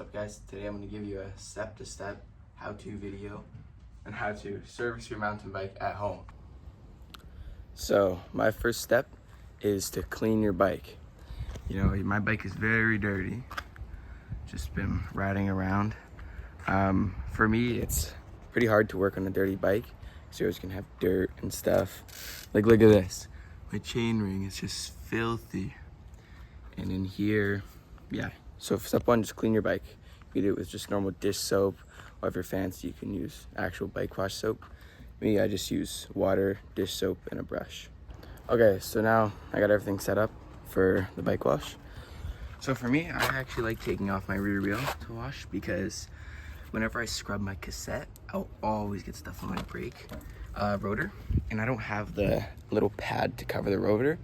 up guys, today I'm going to give you a step-to-step how-to video on how to service your mountain bike at home. So my first step is to clean your bike. You know, my bike is very dirty, just been riding around. For me, it's pretty hard to work on a dirty bike because you're always going to have dirt and stuff. Like, look at this, my chain ring is just filthy. And in here, yeah. So step one, just clean your bike. You can do it with just normal dish soap, or if you're fancy, you can use actual bike wash soap. Me, I just use water, dish soap, and a brush. Okay, so now I got everything set up for the bike wash. So for me, I actually like taking off my rear wheel to wash because whenever I scrub my cassette, I'll always get stuff on my brake rotor, and I don't have the little pad to cover the rotor.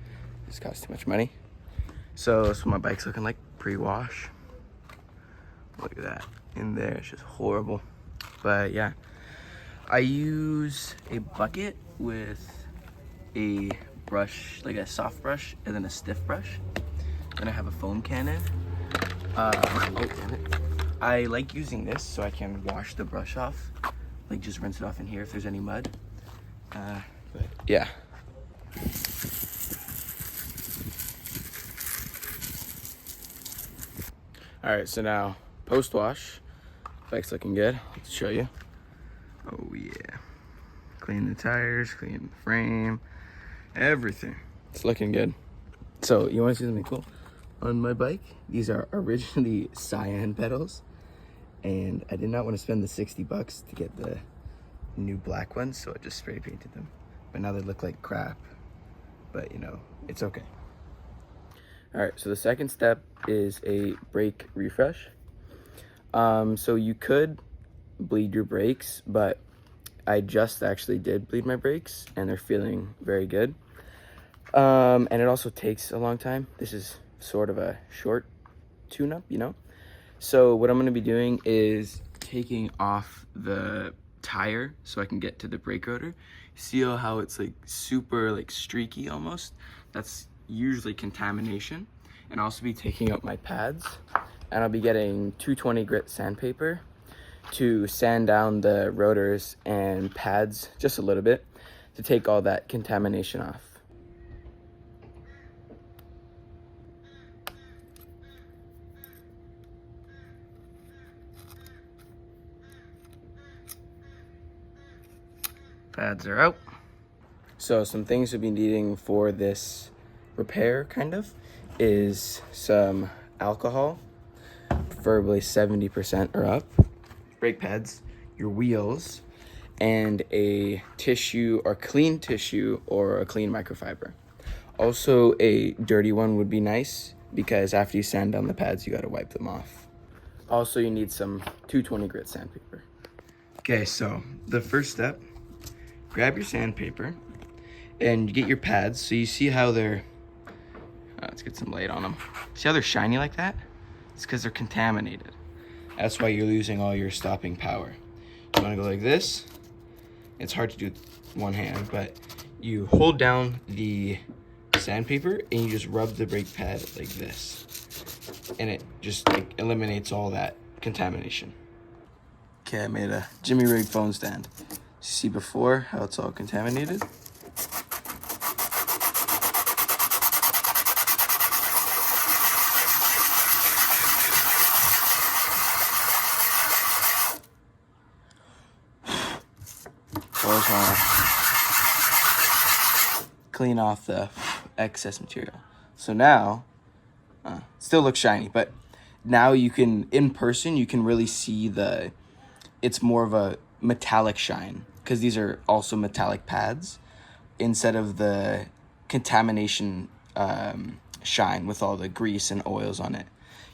This costs too much money. So that's what my bike's looking like pre-wash. Look at that in there, it's just horrible. But yeah, I use a bucket with a brush, like a soft brush, and then a stiff brush. Then I have a foam cannon. Oh damn it. I like using this so I can wash the brush off, like just rinse it off in here if there's any mud. But yeah. All right, so now post-wash, bike's looking good. Let's show you. Oh yeah, clean the tires, clean the frame, everything. It's looking good. So you want to see something cool? On my bike, these are originally cyan pedals, and I did not want to spend the 60 bucks to get the new black ones, so I just spray painted them. But now they look like crap, but you know, it's okay. All right, so the second step is a brake refresh. So you could bleed your brakes, but I just actually did bleed my brakes and they're feeling very good. And it also takes a long time. This is sort of a short tune-up, you know? So what I'm gonna be doing is taking off the tire so I can get to the brake rotor. See how it's like super like streaky almost? That's usually contamination. And I'll also be taking out my pads, and I'll be getting 220 grit sandpaper to sand down the rotors and pads just a little bit to take all that contamination off. Pads are out. So some things we'll be needing for this repair kind of is some alcohol, preferably 70% or up, brake pads, your wheels, and a tissue or clean tissue or a clean microfiber. Also a dirty one would be nice because after you sand down the pads, you gotta wipe them off. Also you need some 220 grit sandpaper. Okay, so the first step, grab your sandpaper and you get your pads. So you see how they're, let's get some light on them. See how they're shiny like that? It's because they're contaminated. That's why you're losing all your stopping power. You wanna go like this. It's hard to do with one hand, but you hold down the sandpaper and you just rub the brake pad like this. And it just like eliminates all that contamination. Okay, I made a Jimmy Rig phone stand. See before how it's all contaminated? Always want to clean off the excess material. So now, still looks shiny, but now you can, in person, you can really see it's more of a metallic shine because these are also metallic pads instead of the contamination shine with all the grease and oils on it.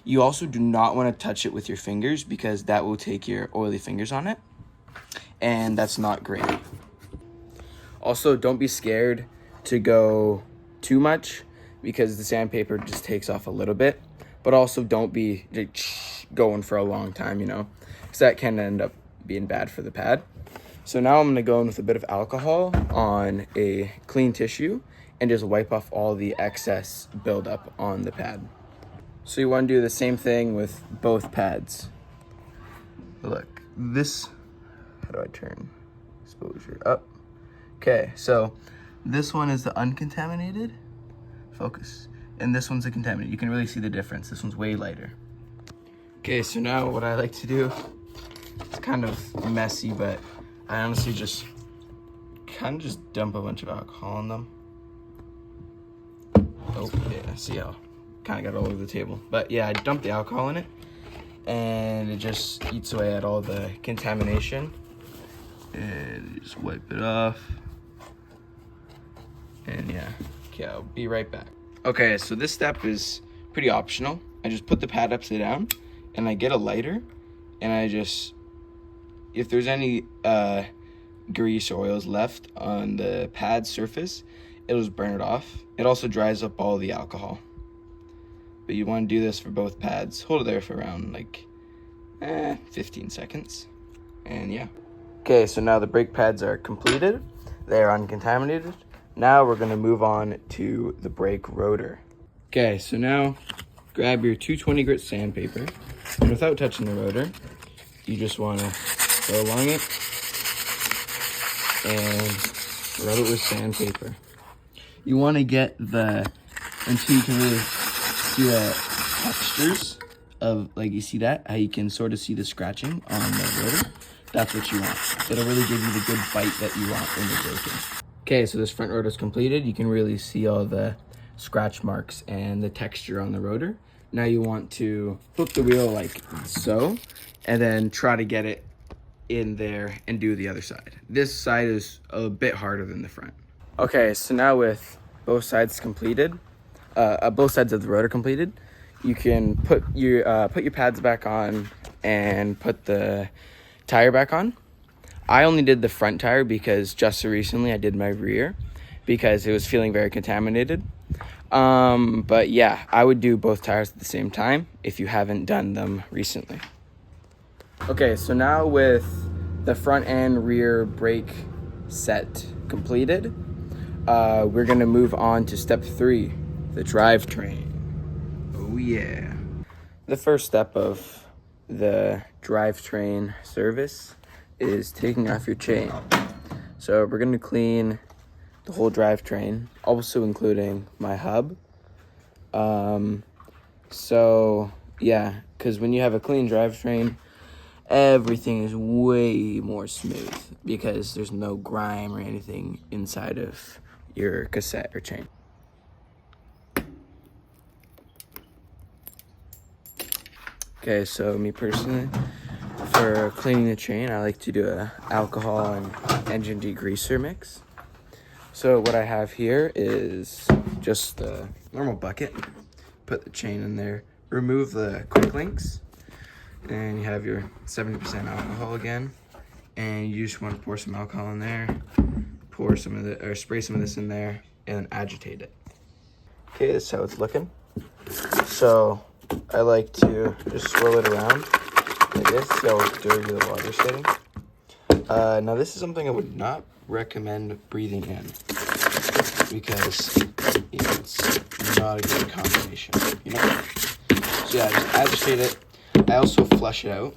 You also do not want to touch it with your fingers because that will take your oily fingers on it, and that's not great. Also, don't be scared to go too much because the sandpaper just takes off a little bit, but also don't be going for a long time, you know, because that can end up being bad for the pad. So now I'm going to go in with a bit of alcohol on a clean tissue and just wipe off all the excess buildup on the pad. So you want to do the same thing with both pads. Look, this, how do I turn exposure up? Okay, so this one is the uncontaminated, focus, and this one's the contaminated. You can really see the difference. This one's way lighter. Okay, so now what I like to do, it's kind of messy, but I honestly just kind of just dump a bunch of alcohol on them. Oh, yeah, see how kind of got all over the table. But yeah, I dump the alcohol in it, and it just eats away at all the contamination. And you just wipe it off. And yeah, okay, I'll be right back. Okay, so this step is pretty optional. I just put the pad upside down, and I get a lighter, and I just, if there's any grease or oils left on the pad surface, it'll just burn it off. It also dries up all the alcohol. But you want to do this for both pads. Hold it there for around like 15 seconds. And yeah. Okay, so now the brake pads are completed. They are uncontaminated. Now we're gonna move on to the brake rotor. Okay, so now grab your 220 grit sandpaper, and without touching the rotor, you just wanna go along it and rub it with sandpaper. You wanna get until you can really see the textures of, like, you see that? How you can sort of see the scratching on the rotor? That's what you want. It'll really give you the good bite that you want when you're braking. Okay, so this front rotor is completed. You can really see all the scratch marks and the texture on the rotor. Now you want to flip the wheel like so, and then try to get it in there and do the other side. This side is a bit harder than the front. Okay, so now with both sides completed, both sides of the rotor completed, you can put your pads back on and put the tire back on. I only did the front tire because just so recently I did my rear because it was feeling very contaminated. But yeah, I would do both tires at the same time if you haven't done them recently. Okay, so now with the front and rear brake set completed, we're gonna move on to step 3, the drivetrain. Oh yeah. The first step of the drivetrain service is taking off your chain. So we're gonna clean the whole drivetrain, also including my hub. So yeah, because when you have a clean drivetrain, everything is way more smooth because there's no grime or anything inside of your cassette or chain. Okay, so me personally, for cleaning the chain, I like to do a alcohol and engine degreaser mix. So what I have here is just a normal bucket. Put the chain in there, remove the quick links, and you have your 70% alcohol again. And you just want to pour some alcohol in there, pour some of the, or spray some of this in there, and then agitate it. Okay, this is how it's looking. So I like to just swirl it around like this, see how dirty the water's getting. Now this is something I would not recommend breathing in because it's not a good combination, you know? So yeah, just agitate it. I also flush it out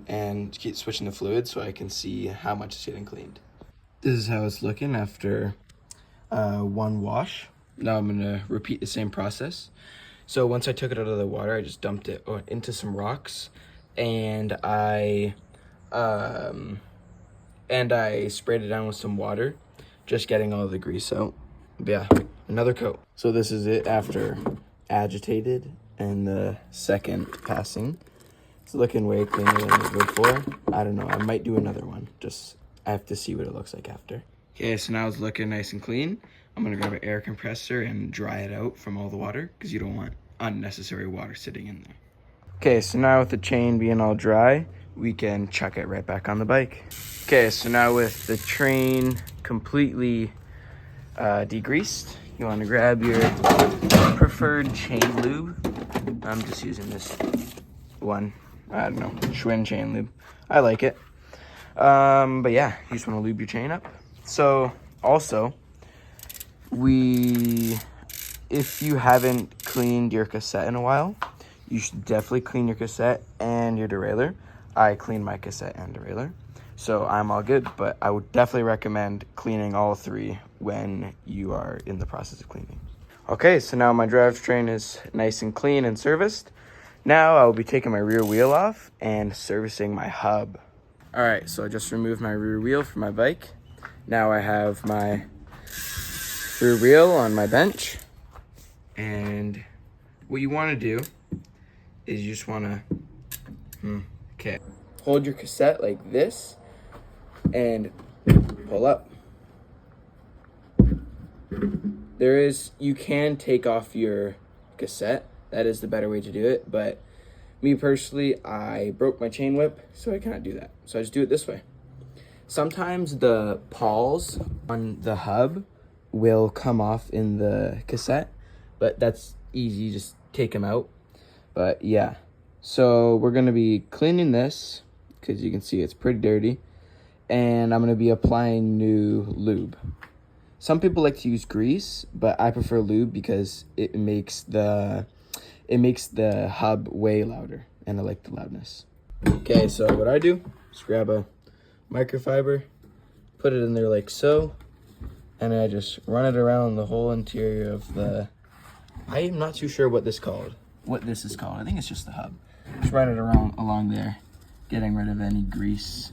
and keep switching the fluid so I can see how much is getting cleaned. This is how it's looking after one wash. Now I'm gonna repeat the same process. So once I took it out of the water, I just dumped it into some rocks, and I sprayed it down with some water, just getting all the grease out. But yeah, another coat. So this is it after agitated and the second passing. It's looking way cleaner than it was before. I don't know, I might do another one. Just, I have to see what it looks like after. Okay, so now it's looking nice and clean. I'm gonna grab an air compressor and dry it out from all the water because you don't want unnecessary water sitting in there. Okay, so now with the chain being all dry, we can chuck it right back on the bike. Okay, so now with the train completely degreased, you want to grab your preferred chain lube. I'm just using this one, I don't know, Schwinn chain lube. I like it. But yeah, you just want to lube your chain up. So also, if you haven't cleaned your cassette in a while, you should definitely clean your cassette and your derailleur. I clean my cassette and derailleur, so I'm all good, but I would definitely recommend cleaning all three when you are in the process of cleaning. Okay, so now my drivetrain is nice and clean and serviced. Now I will be taking my rear wheel off and servicing my hub. All right, so I just removed my rear wheel from my bike. Now I have my rear wheel on my bench. And what you want to do is you just want to, hold your cassette like this and pull up. You can take off your cassette. That is the better way to do it. But me personally, I broke my chain whip, so I cannot do that. So I just do it this way. Sometimes the pawls on the hub will come off in the cassette, but that's easy. Just take them out. But yeah, so we're going to be cleaning this because you can see it's pretty dirty. And I'm going to be applying new lube. Some people like to use grease, but I prefer lube because it makes the hub way louder, and I like the loudness. Okay, so what I do is grab a microfiber, put it in there like so, and I just run it around the whole interior of the, I am not too sure what this is called. I think it's just the hub. Just run it around along there, getting rid of any grease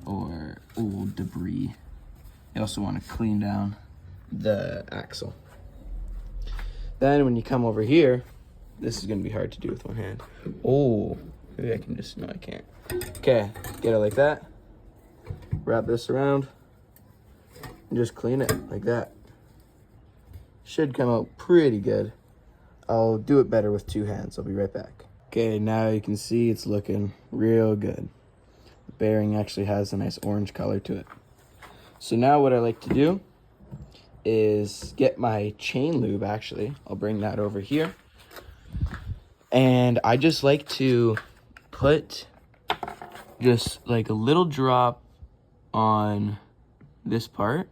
or old debris. You also want to clean down the axle. Then when you come over here, this is going to be hard to do with one hand. Oh, maybe I can just, no, I can't. Okay, get it like that. Wrap this around and just clean it like that. Should come out pretty good. I'll do it better with two hands. I'll be right back. Okay, now you can see it's looking real good. The bearing actually has a nice orange color to it. So now what I like to do is get my chain lube, actually. I'll bring that over here. And I just like to put just like a little drop on this part,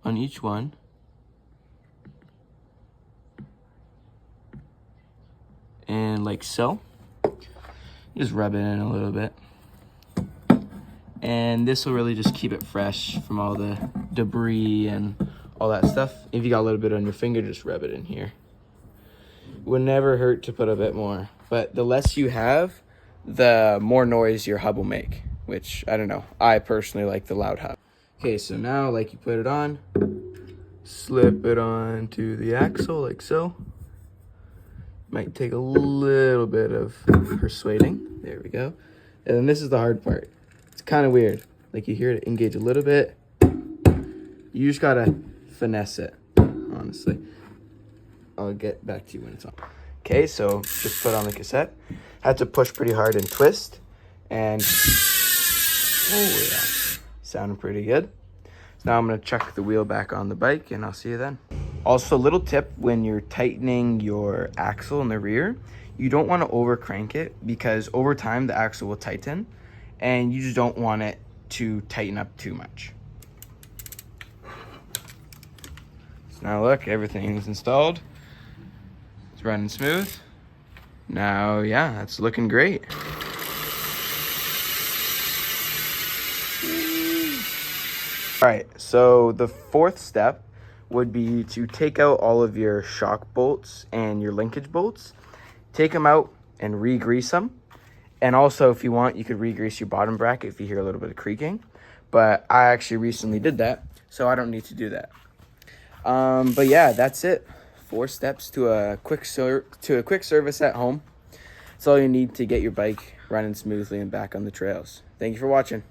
on each one. And like so. Just rub it in a little bit. And this will really just keep it fresh from all the debris and all that stuff. If you got a little bit on your finger, just rub it in here. It would never hurt to put a bit more. But the less you have, the more noise your hub will make. Which, I don't know. I personally like the loud hub. Okay, so now, like, you put it on. Slip it onto the axle, like so. Might take a little bit of persuading. There we go. And then this is the hard part. It's kind of weird. Like, you hear it engage a little bit. You just gotta finesse it, honestly. I'll get back to you when it's on. Okay, so just put on the cassette. Had to push pretty hard and twist. And, oh yeah, sounding pretty good. So now I'm gonna chuck the wheel back on the bike and I'll see you then. Also, a little tip when you're tightening your axle in the rear, you don't want to over crank it because over time the axle will tighten and you just don't want it to tighten up too much. So now look, everything's installed. It's running smooth. Now, yeah, that's looking great. All right, so the fourth step would be to take out all of your shock bolts and your linkage bolts. Take them out and re-grease them. And also, if you want, you could re-grease your bottom bracket if you hear a little bit of creaking. But I actually recently did that, so I don't need to do that. But yeah, that's it. 4 steps to a quick service at home. That's all you need to get your bike running smoothly and back on the trails. Thank you for watching.